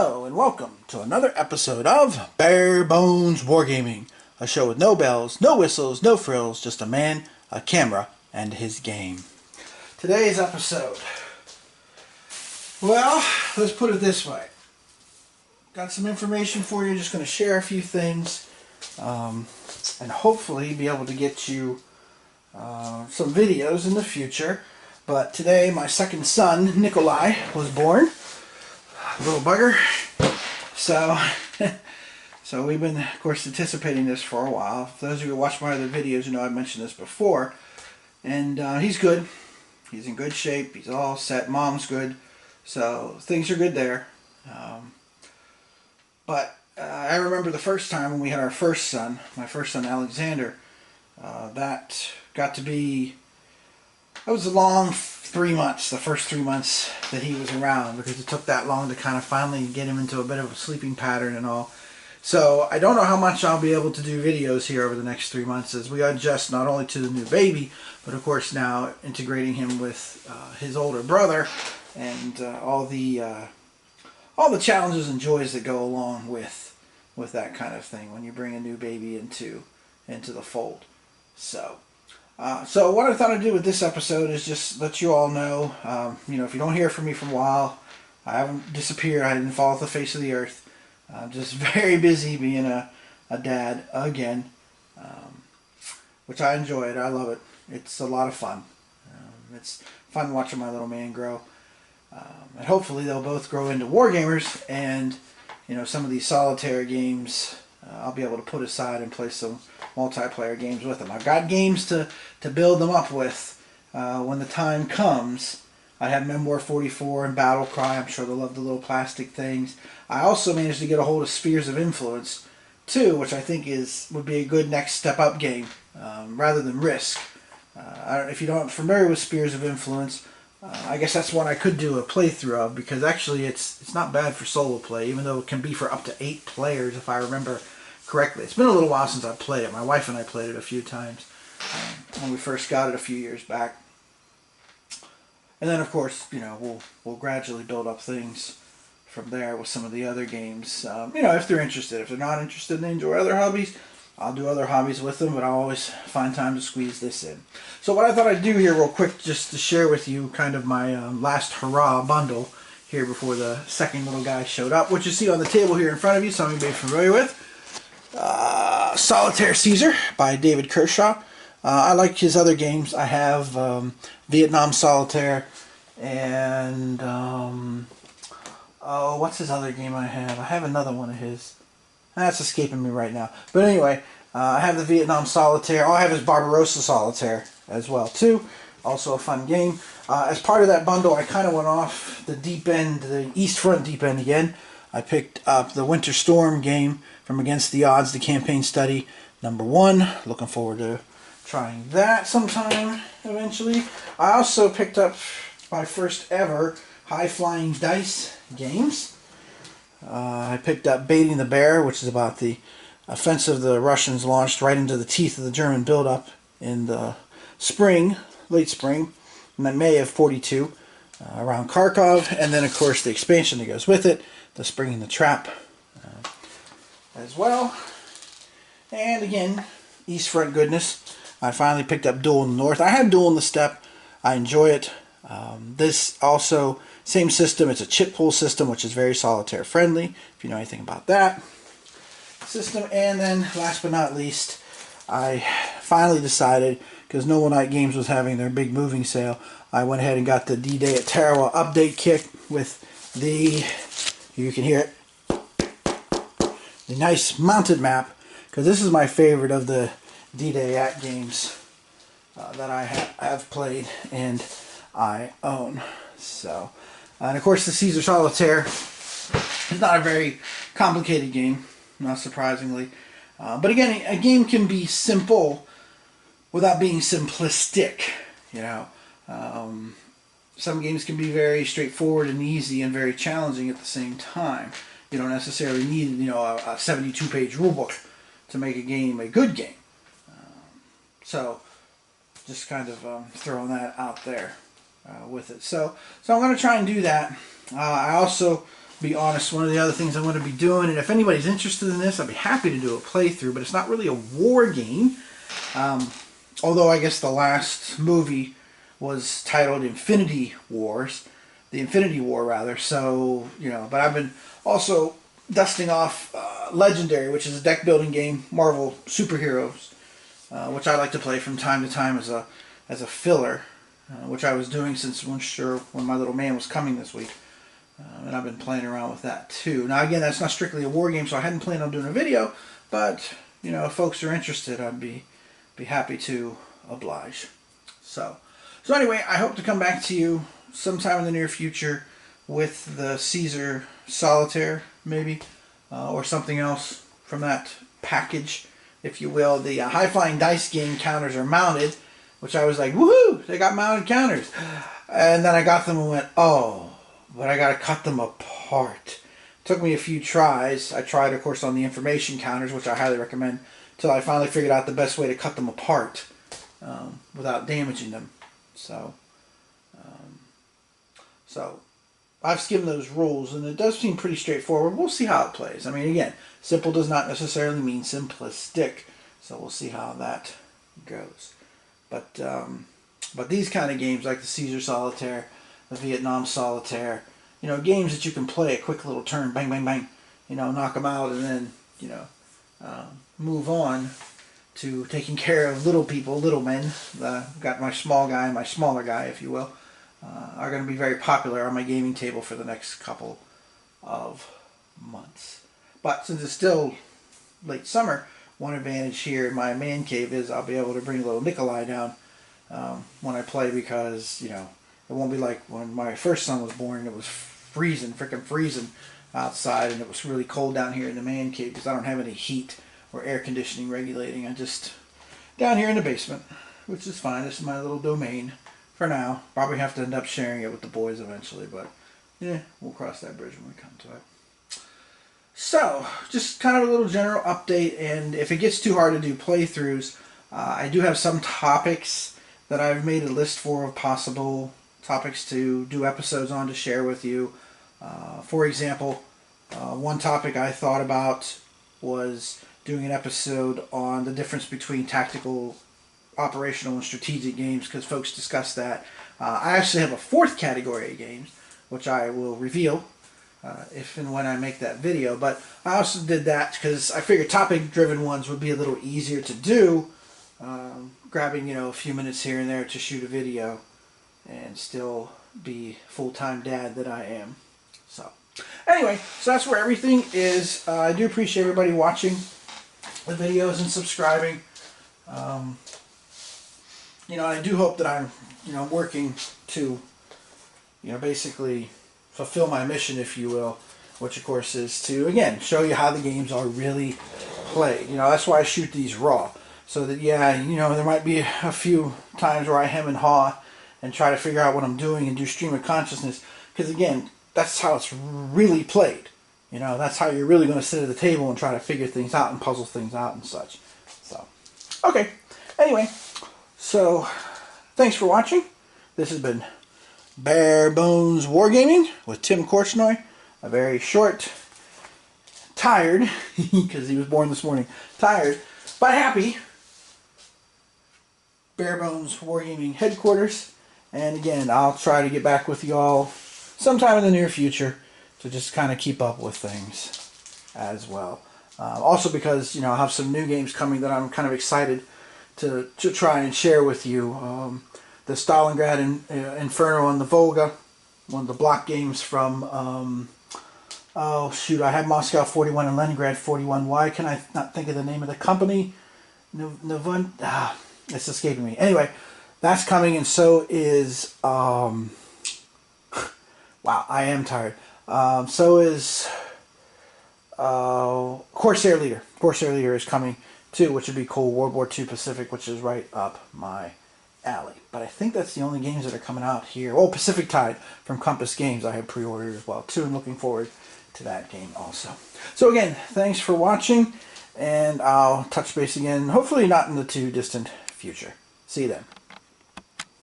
Hello and welcome to another episode of Bare Bones Wargaming, a show with no bells, no whistles, no frills, just a man, a camera, and his game. Today's episode, well, let's put it this way. Got some information for you, just going to share a few things, and hopefully be able to get you some videos in the future. But today my second son, Nikolai, was born. Little bugger. So we've been, of course, anticipating this for a while. For those of you who watch my other videos, you know I've mentioned this before. And he's good. He's in good shape. He's all set. Mom's good. So things are good there. But I remember the first time when we had our first son, my first son Alexander, that got to be, that was a long 3 months, the first 3 months that he was around, because it took that long to kind of finally get him into a bit of a sleeping pattern and all. So I don't know how much I'll be able to do videos here over the next 3 months as we adjust not only to the new baby, but of course now integrating him with his older brother and all the challenges and joys that go along with that kind of thing when you bring a new baby into the fold. So what I thought I'd do with this episode is just let you all know, if you don't hear from me for a while, I haven't disappeared. I didn't fall off the face of the earth. I'm just very busy being a dad again, which I enjoy it. I love it. It's a lot of fun. It's fun watching my little man grow. And hopefully they'll both grow into wargamers, and some of these solitaire games I'll be able to put aside and play some multiplayer games with them. I've got games to build them up with when the time comes. I have Memoir 44 and Battle Cry. I'm sure they'll love the little plastic things. I also managed to get a hold of Spheres of Influence too, which I think would be a good next step up game rather than Risk. If you're not familiar with Spheres of Influence, I guess that's one I could do a playthrough of, because actually it's not bad for solo play, even though it can be for up to 8 players if I remember correctly. It's been a little while since I played it. My wife and I played it a few times when we first got it a few years back. And then of course, we'll gradually build up things from there with some of the other games. If they're interested. If they're not interested and they enjoy other hobbies, I'll do other hobbies with them, but I'll always find time to squeeze this in. So what I thought I'd do here real quick, just to share with you kind of my last hurrah bundle here before the second little guy showed up, which you see on the table here in front of you, some of you may be familiar with. Solitaire Caesar by David Kershaw. I like his other games. I have Vietnam Solitaire and what's his other game I have? I have another one of his. That's escaping me right now. But anyway, I have the Vietnam Solitaire. All I have is Barbarossa Solitaire as well too. Also a fun game. As part of that bundle, I kind of went off the deep end, the East Front deep end again. I picked up the Winter Storm game from Against the Odds, the campaign study #1. Looking forward to trying that sometime eventually. I also picked up my first ever High Flying Dice games. I picked up Baiting the Bear, which is about the offensive the Russians launched right into the teeth of the German buildup in the spring, late spring, in May of '42, around Kharkov, and then of course the expansion that goes with it, the Spring and the Trap as well. And again, East Front goodness. I finally picked up Duel in the North. I had Duel in the Steppe. I enjoy it. This also, same system. It's a chip pull system, which is very solitaire friendly, if you know anything about that system. And then, last but not least, I finally decided, because Noble Knight Games was having their big moving sale, I went ahead and got the D-Day at Tarawa update kit with the, you can hear it, the nice mounted map, because this is my favorite of the D-Day at games that I have played and I own. So, and of course the Caesar Solitaire is not a very complicated game, not surprisingly. But again, a game can be simple without being simplistic. Some games can be very straightforward and easy and very challenging at the same time. You don't necessarily need, a 72-page rulebook to make a game a good game. So, just kind of throwing that out there with it. So I'm going to try and do that. I also be honest, one of the other things I'm going to be doing, and if anybody's interested in this, I'd be happy to do a playthrough, but it's not really a war game. Although I guess the last movie was titled Infinity Wars, the Infinity War rather, so, you know, but I've been also dusting off Legendary, which is a deck building game, Marvel Superheroes, which I like to play from time to time as a filler, which I was doing since when my little man was coming this week. And I've been playing around with that too. Now again, that's not strictly a war game, so I hadn't planned on doing a video, but you know, if folks are interested, I'd be happy to oblige. So anyway, I hope to come back to you sometime in the near future with the Caesar Solitaire, maybe, or something else from that package, if you will. The high-flying dice game counters are mounted, which I was like, woohoo, they got mounted counters. And then I got them and went, oh, but I got to cut them apart. Took me a few tries. I tried, of course, on the information counters, which I highly recommend, until I finally figured out the best way to cut them apart without damaging them. So I've skimmed those rules, and it does seem pretty straightforward. We'll see how it plays. I mean, again, simple does not necessarily mean simplistic, so we'll see how that goes. But these kind of games, like the Caesar Solitaire, the Vietnam Solitaire, you know, games that you can play a quick little turn, bang, bang, bang, you know, knock them out, and then, you know, move on to taking care of little people, little men. Got my small guy, my smaller guy, if you will, are going to be very popular on my gaming table for the next couple of months. But since it's still late summer, one advantage here in my man cave is I'll be able to bring little Nikolai down when I play, because, you know, it won't be like when my first son was born. It was freezing, freaking freezing outside, and it was really cold down here in the man cave because I don't have any heat or air conditioning regulating. I just down here in the basement, which is fine. This is my little domain for now. Probably have to end up sharing it with the boys eventually, but yeah, we'll cross that bridge when we come to it. So, just kind of a little general update, and if it gets too hard to do playthroughs, I do have some topics that I've made a list for of possible topics to do episodes on to share with you. For example, one topic I thought about was doing an episode on the difference between tactical, operational, and strategic games, because folks discuss that. I actually have a fourth category of games, which I will reveal if and when I make that video. But I also did that because I figured topic-driven ones would be a little easier to do, grabbing, you know, a few minutes here and there to shoot a video and still be full-time dad that I am. So anyway, so that's where everything is. I do appreciate everybody watching the videos and subscribing. You know, I do hope that I'm, you know, working to, you know, basically fulfill my mission, if you will, which of course is to, again, show you how the games are really played. You know, that's why I shoot these raw, so that, yeah, you know, there might be a few times where I hem and haw and try to figure out what I'm doing and do stream of consciousness, because again, that's how it's really played. You know, that's how you're really going to sit at the table and try to figure things out and puzzle things out and such. So, okay. Anyway, so thanks for watching. This has been Bare Bones Wargaming with Tim Korchnoi. A very short, tired, because he was born this morning, tired, but happy Bare Bones Wargaming headquarters. And again, I'll try to get back with you all sometime in the near future to just kind of keep up with things as well. Also because, you know, I have some new games coming that I'm kind of excited to try and share with you. The Stalingrad Inferno on the Volga, one of the block games from, oh shoot, I have Moscow 41 and Leningrad 41. Why can I not think of the name of the company? It's escaping me. Anyway, that's coming, and so is, wow, I am tired. So is Corsair Leader. Corsair Leader is coming too, which would be cool. World War II Pacific, which is right up my alley. But I think that's the only games that are coming out here. Oh, Pacific Tide from Compass Games I have pre-ordered as well too, and looking forward to that game also. So again, thanks for watching, and I'll touch base again, hopefully not in the too distant future. See you then.